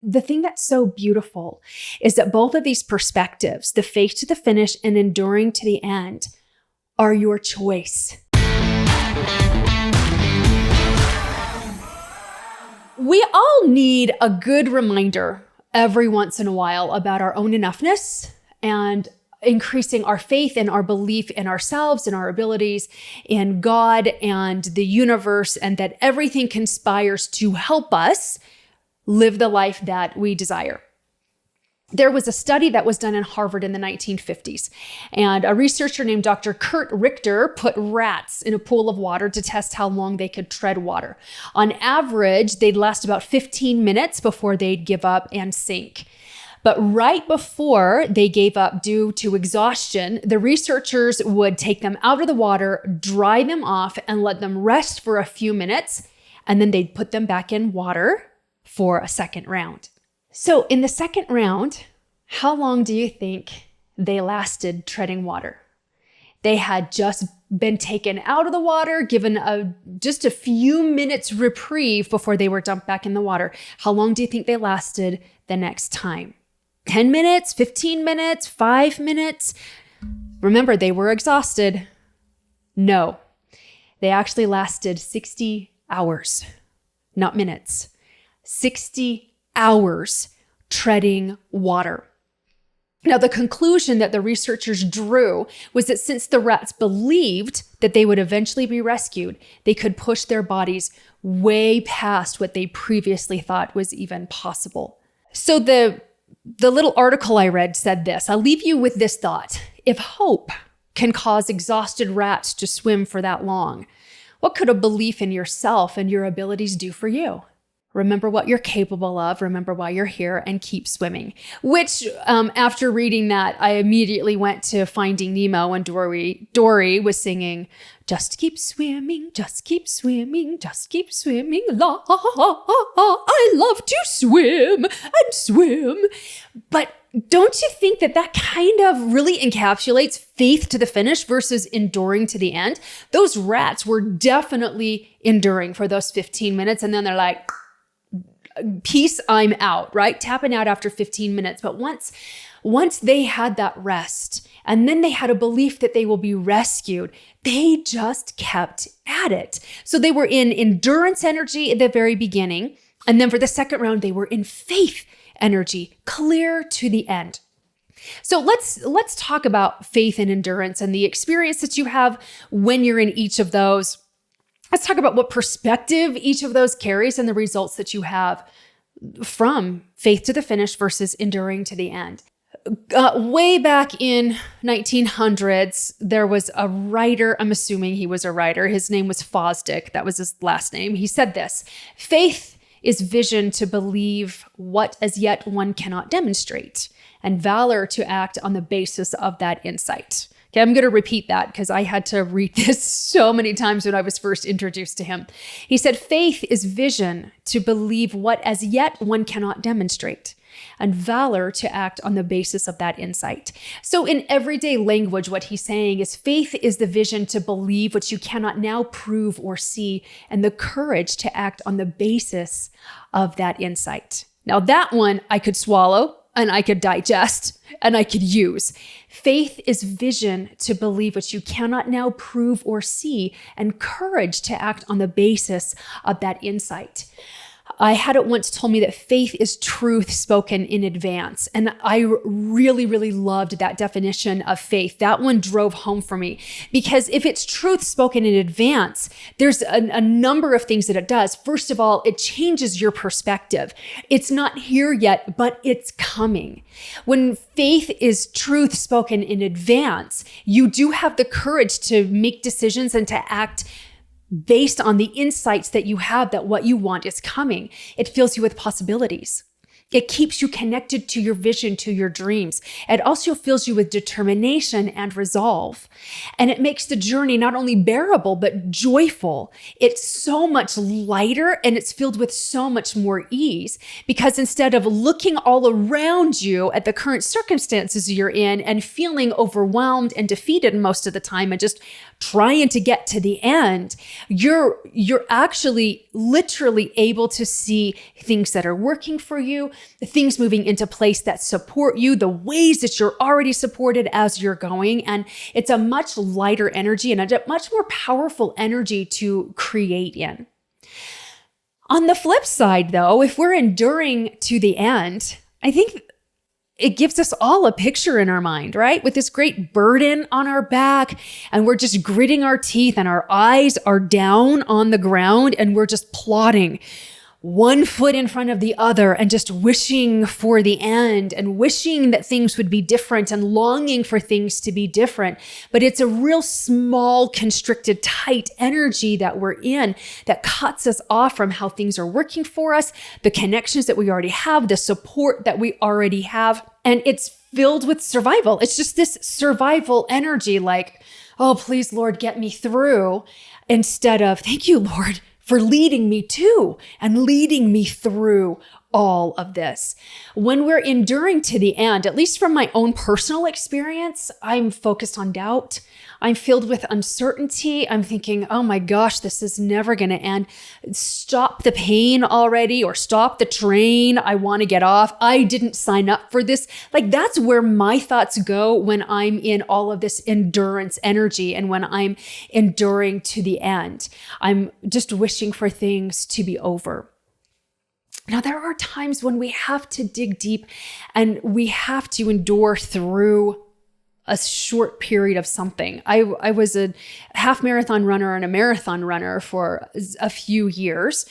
the thing that's so beautiful is that both of these perspectives, the faith to the finish and enduring to the end, are your choice. We all need a good reminder every once in a while about our own enoughness and increasing our faith and our belief in ourselves and our abilities, in God and the universe, and that everything conspires to help us live the life that we desire. There was a study that was done in Harvard in the 1950s, and a researcher named Dr. Kurt Richter put rats in a pool of water to test how long they could tread water. On average, they'd last about 15 minutes before they'd give up and sink. But right before they gave up due to exhaustion, the researchers would take them out of the water, dry them off, and let them rest for a few minutes, and then they'd put them back in water for a second round. So in the second round, how long do you think they lasted treading water? They had just been taken out of the water, given just a few minutes reprieve before they were dumped back in the water. How long do you think they lasted the next time? 10 minutes, 15 minutes, 5 minutes? Remember, they were exhausted. No, they actually lasted 60 hours, not minutes. 60 hours treading water. Now, the conclusion that the researchers drew was that since the rats believed that they would eventually be rescued, they could push their bodies way past what they previously thought was even possible. So the little article I read said this. I'll leave you with this thought. If hope can cause exhausted rats to swim for that long, what could a belief in yourself and your abilities do for you? Remember what you're capable of, remember why you're here, and keep swimming. Which, after reading that, I immediately went to Finding Nemo, and Dory was singing, "Just keep swimming, just keep swimming, just keep swimming, la, I love to swim and swim." But don't you think that kind of really encapsulates faith to the finish versus enduring to the end? Those rats were definitely enduring for those 15 minutes, and then they're like, peace, I'm out, right? Tapping out after 15 minutes. But once they had that rest, and then they had a belief that they will be rescued, they just kept at it. So they were in endurance energy at the very beginning. And then for the second round, they were in faith energy, clear to the end. So let's talk about faith and endurance and the experience that you have when you're in each of those. Let's talk about what perspective each of those carries and the results that you have from faith to the finish versus enduring to the end. Way back in 1900s, there was a writer, I'm assuming he was a writer, his name was Fosdick, that was his last name. He said this: faith is vision to believe what as yet one cannot demonstrate, and valor to act on the basis of that insight. Okay, I'm going to repeat that because I had to read this so many times when I was first introduced to him. He said, faith is vision to believe what as yet one cannot demonstrate, and valor to act on the basis of that insight. So in everyday language, what he's saying is faith is the vision to believe what you cannot now prove or see, and the courage to act on the basis of that insight. Now that one I could swallow, and I could digest, and I could use. Faith is vision to believe what you cannot now prove or see, and courage to act on the basis of that insight. I had it once told me that faith is truth spoken in advance. And I really, really loved that definition of faith. That one drove home for me, because if it's truth spoken in advance, there's a number of things that it does. First of all, it changes your perspective. It's not here yet, but it's coming. When faith is truth spoken in advance, you do have the courage to make decisions and to act based on the insights that you have that what you want is coming. It fills you with possibilities. It keeps you connected to your vision, to your dreams. It also fills you with determination and resolve. And it makes the journey not only bearable, but joyful. It's so much lighter, and it's filled with so much more ease, because instead of looking all around you at the current circumstances you're in and feeling overwhelmed and defeated most of the time and just trying to get to the end, you're actually literally able to see things that are working for you, the things moving into place that support you, the ways that you're already supported as you're going. And it's a much lighter energy and a much more powerful energy to create in. On the flip side, though, if we're enduring to the end, I think it gives us all a picture in our mind, right? With this great burden on our back, and we're just gritting our teeth and our eyes are down on the ground and we're just plodding one foot in front of the other and just wishing for the end and wishing that things would be different and longing for things to be different. But it's a real small, constricted, tight energy that we're in that cuts us off from how things are working for us, the connections that we already have, the support that we already have. And it's filled with survival. It's just this survival energy like, oh, please, Lord, get me through, instead of, thank you, Lord, for leading me to and leading me through all of this. When we're enduring to the end, at least from my own personal experience, I'm focused on doubt. I'm filled with uncertainty. I'm thinking, oh my gosh, this is never going to end. Stop the pain already, or stop the train. I want to get off. I didn't sign up for this. Like, that's where my thoughts go when I'm in all of this endurance energy and when I'm enduring to the end. I'm just wishing for things to be over. Now, there are times when we have to dig deep and we have to endure through a short period of something. I was a half marathon runner and a marathon runner for a few years.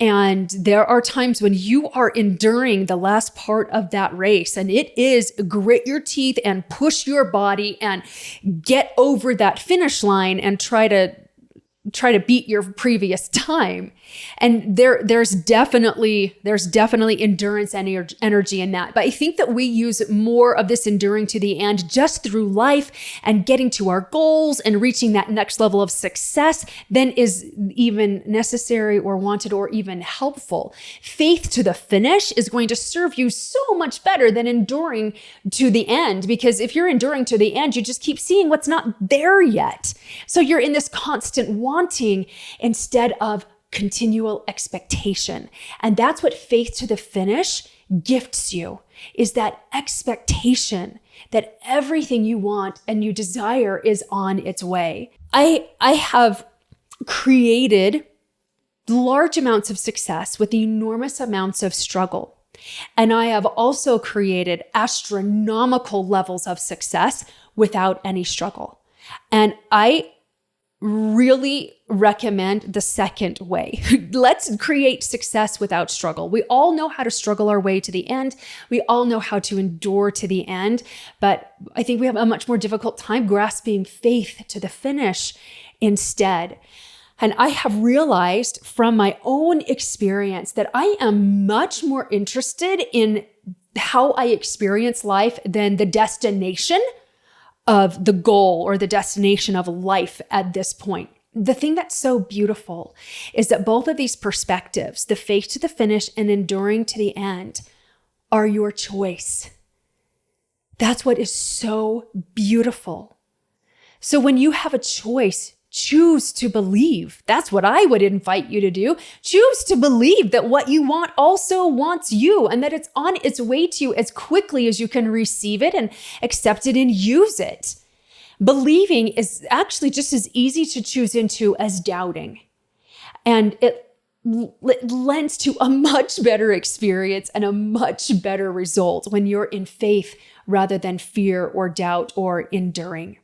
And there are times when you are enduring the last part of that race, and it is grit your teeth and push your body and get over that finish line and try to beat your previous time. And there's definitely endurance and energy in that. But I think that we use more of this enduring to the end just through life and getting to our goals and reaching that next level of success than is even necessary or wanted or even helpful. Faith to the finish is going to serve you so much better than enduring to the end, because if you're enduring to the end, you just keep seeing what's not there yet. So you're in this constant wanting instead of continual expectation. And that's what faith to the finish gifts you, is that expectation that everything you want and you desire is on its way. I have created large amounts of success with enormous amounts of struggle. And I have also created astronomical levels of success without any struggle. And I really recommend the second way. Let's create success without struggle. We all know how to struggle our way to the end. We all know how to endure to the end, but I think we have a much more difficult time grasping faith to the finish instead. And I have realized from my own experience that I am much more interested in how I experience life than the destination of the goal or the destination of life at this point. The thing that's so beautiful is that both of these perspectives, the faith to the finish and enduring to the end, are your choice. That's what is so beautiful. So when you have a choice, choose to believe. That's what I would invite you to do. Choose to believe that what you want also wants you, and that it's on its way to you as quickly as you can receive it and accept it and use it. Believing is actually just as easy to choose into as doubting. And it lends to a much better experience and a much better result when you're in faith rather than fear or doubt or enduring.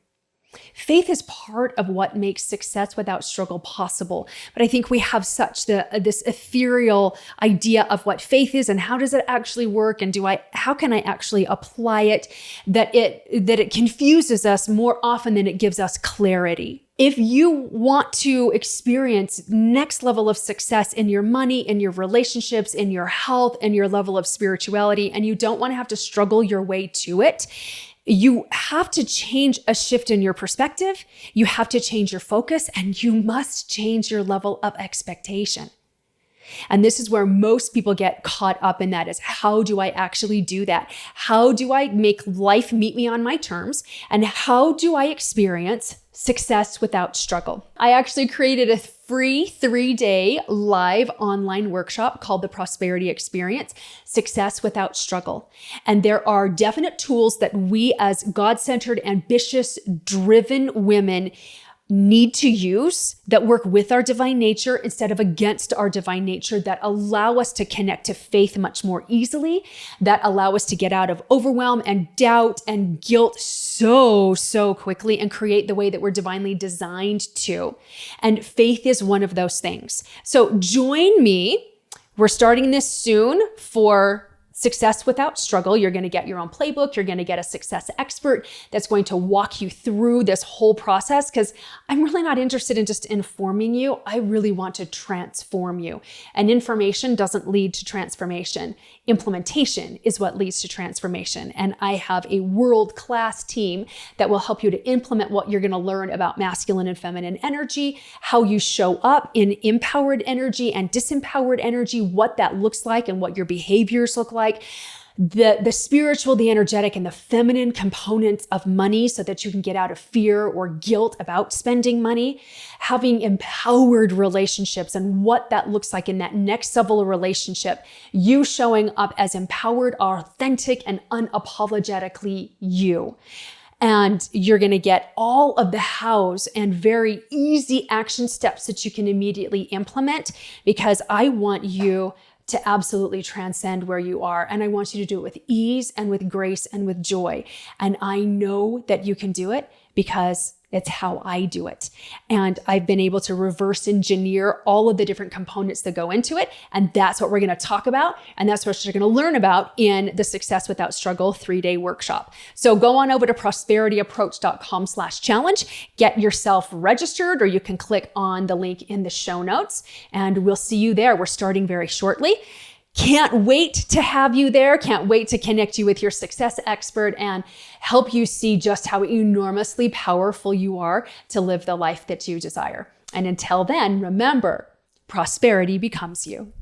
Faith is part of what makes success without struggle possible. But I think we have such this ethereal idea of what faith is and how does it actually work and how can I actually apply it, that it confuses us more often than it gives us clarity. If you want to experience next level of success in your money, in your relationships, in your health, and your level of spirituality, and you don't want to have to struggle your way to it, you have to change a shift in your perspective. You have to change your focus, and you must change your level of expectation. And this is where most people get caught up in, that is, how do I actually do that? How do I make life meet me on my terms? And how do I experience success without struggle? I actually created a free 3-day live online workshop called the Prosperity Experience, Success Without Struggle. And there are definite tools that we as God-centered, ambitious, driven women need to use that work with our divine nature instead of against our divine nature, that allow us to connect to faith much more easily, that allow us to get out of overwhelm and doubt and guilt so quickly and create the way that we're divinely designed to. And faith is one of those things. So join me. We're starting this soon for Success Without Struggle. You're going to get your own playbook. You're going to get a success expert that's going to walk you through this whole process, because I'm really not interested in just informing you. I really want to transform you. And information doesn't lead to transformation. Implementation is what leads to transformation. And I have a world-class team that will help you to implement what you're going to learn about masculine and feminine energy, how you show up in empowered energy and disempowered energy, what that looks like and what your behaviors look like, the spiritual, the energetic, and the feminine components of money so that you can get out of fear or guilt about spending money, having empowered relationships and what that looks like in that next level of relationship, you showing up as empowered, authentic, and unapologetically you. And you're going to get all of the hows and very easy action steps that you can immediately implement, because I want you to absolutely transcend where you are. And I want you to do it with ease and with grace and with joy. And I know that you can do it because it's how I do it. And I've been able to reverse engineer all of the different components that go into it. And that's what we're going to talk about. And that's what you're going to learn about in the Success Without Struggle 3-day workshop. So go on over to prosperityapproach.com/challenge, get yourself registered, or you can click on the link in the show notes, and we'll see you there. We're starting very shortly. Can't wait to have you there. Can't wait to connect you with your success expert and help you see just how enormously powerful you are to live the life that you desire. And until then, remember, prosperity becomes you.